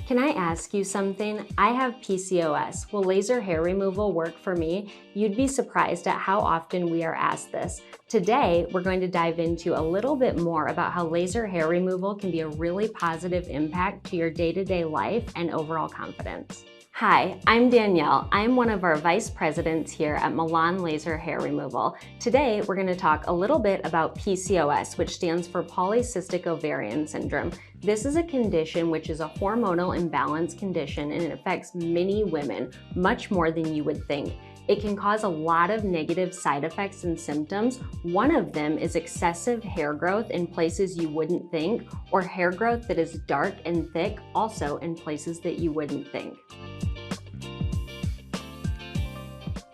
Can I ask you something? I have PCOS. Will laser hair removal work for me? You'd be surprised at how often we are asked this. Today, we're going to dive into a little bit more about how laser hair removal can be a really positive impact to your day-to-day life and overall confidence. Hi, I'm Danielle. I'm one of our vice presidents here at Milan Laser Hair Removal. Today, we're going to talk a little bit about PCOS, which stands for polycystic ovarian syndrome. This is a condition which is a hormonal imbalance condition, and it affects many women, much more than you would think. It can cause a lot of negative side effects and symptoms. One of them is excessive hair growth in places you wouldn't think, or hair growth that is dark and thick, also in places that you wouldn't think.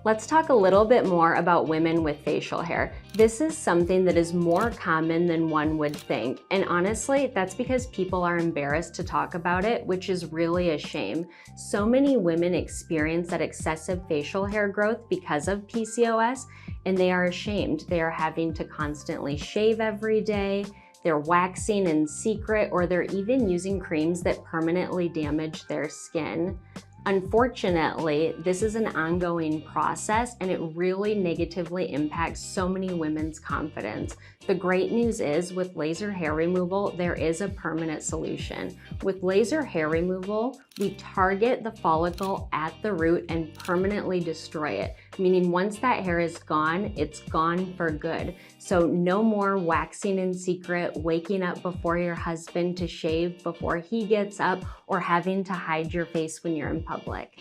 Let's talk a little bit more about women with facial hair. This is something that is more common than one would think. And honestly, that's because people are embarrassed to talk about it, which is really a shame. So many women experience that excessive facial hair growth because of PCOS, and they are ashamed. They are having to constantly shave every day. They're waxing in secret, or they're even using creams that permanently damage their skin. Unfortunately, this is an ongoing process, and it really negatively impacts so many women's confidence. The great news is, with laser hair removal, there is a permanent solution. With laser hair removal, we target the follicle at the root and permanently destroy it, meaning once that hair is gone, it's gone for good. So no more waxing in secret, waking up before your husband to shave before he gets up, or having to hide your face when you're in public.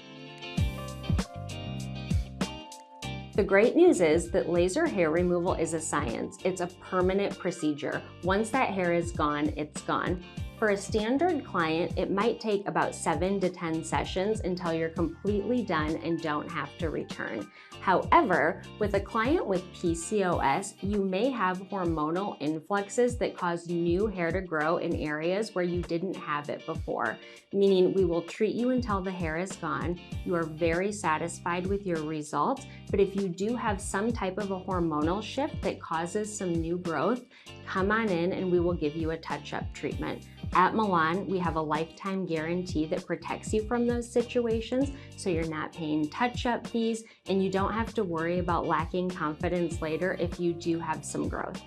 The great news is that laser hair removal is a science. It's a permanent procedure. Once that hair is gone, it's gone. For a standard client, it might take about 7 to 10 sessions until you're completely done and don't have to return. However, with a client with PCOS, you may have hormonal influxes that cause new hair to grow in areas where you didn't have it before, meaning we will treat you until the hair is gone. You are very satisfied with your results, but if you do have some type of a hormonal shift that causes some new growth, come on in and we will give you a touch-up treatment. At Milan, we have a lifetime guarantee that protects you from those situations, so you're not paying touch-up fees, and you don't have to worry about lacking confidence later if you do have some growth.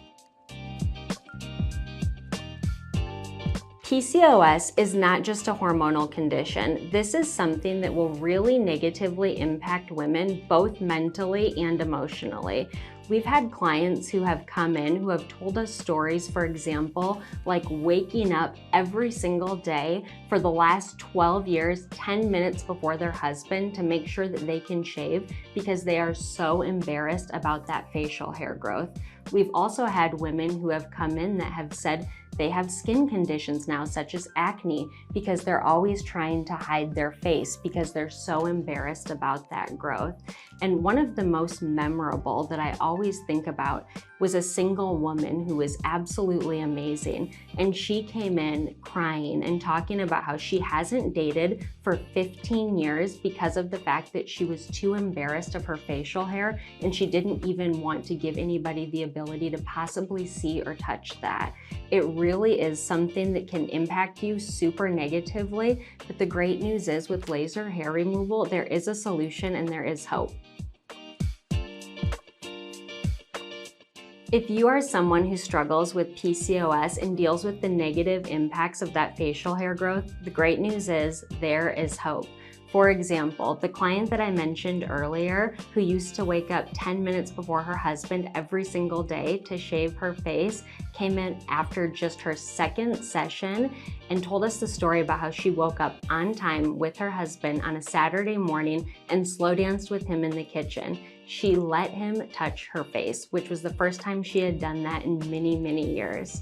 PCOS is not just a hormonal condition. This is something that will really negatively impact women, both mentally and emotionally. We've had clients who have come in who have told us stories, for example, like waking up every single day for the last 12 years, 10 minutes before their husband to make sure that they can shave because they are so embarrassed about that facial hair growth. We've also had women who have come in that have said they have skin conditions now, such as acne, because they're always trying to hide their face because they're so embarrassed about that growth. And one of the most memorable that I always think about was a single woman who was absolutely amazing. And she came in crying and talking about how she hasn't dated for 15 years because of the fact that she was too embarrassed of her facial hair, and she didn't even want to give anybody the ability to possibly see or touch that. It really is something that can impact you super negatively, but the great news is with laser hair removal, there is a solution and there is hope. If you are someone who struggles with PCOS and deals with the negative impacts of that facial hair growth, the great news is there is hope. For example, the client that I mentioned earlier who used to wake up 10 minutes before her husband every single day to shave her face came in after just her second session and told us the story about how she woke up on time with her husband on a Saturday morning and slow danced with him in the kitchen. She let him touch her face, which was the first time she had done that in many, many years.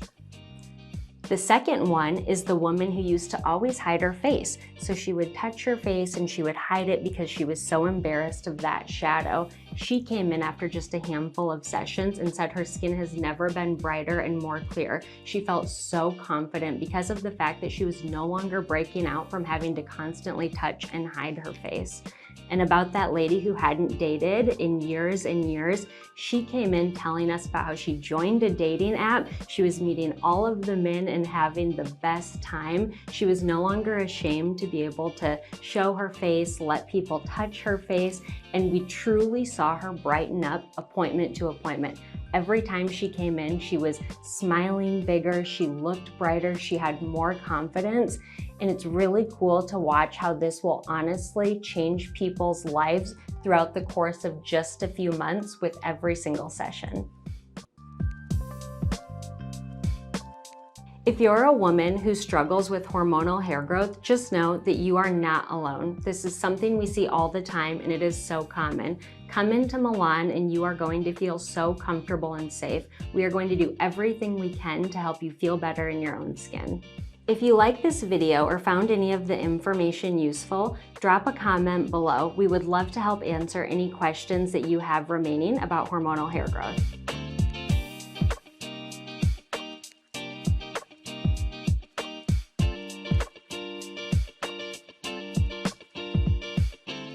The second one is the woman who used to always hide her face. So she would touch her face and she would hide it because she was so embarrassed of that shadow. She came in after just a handful of sessions and said her skin has never been brighter and more clear. She felt so confident because of the fact that she was no longer breaking out from having to constantly touch and hide her face. And about that lady who hadn't dated in years and years, she came in telling us about how she joined a dating app. She was meeting all of the men and having the best time. She was no longer ashamed to be able to show her face, let people touch her face, and we truly saw her brighten up appointment to appointment. Every time she came in, she was smiling bigger, she looked brighter, she had more confidence. And it's really cool to watch how this will honestly change people's lives throughout the course of just a few months with every single session. If you're a woman who struggles with hormonal hair growth, just know that you are not alone. This is something we see all the time and it is so common. Come into Milan and you are going to feel so comfortable and safe. We are going to do everything we can to help you feel better in your own skin. If you like this video or found any of the information useful, drop a comment below. We would love to help answer any questions that you have remaining about hormonal hair growth.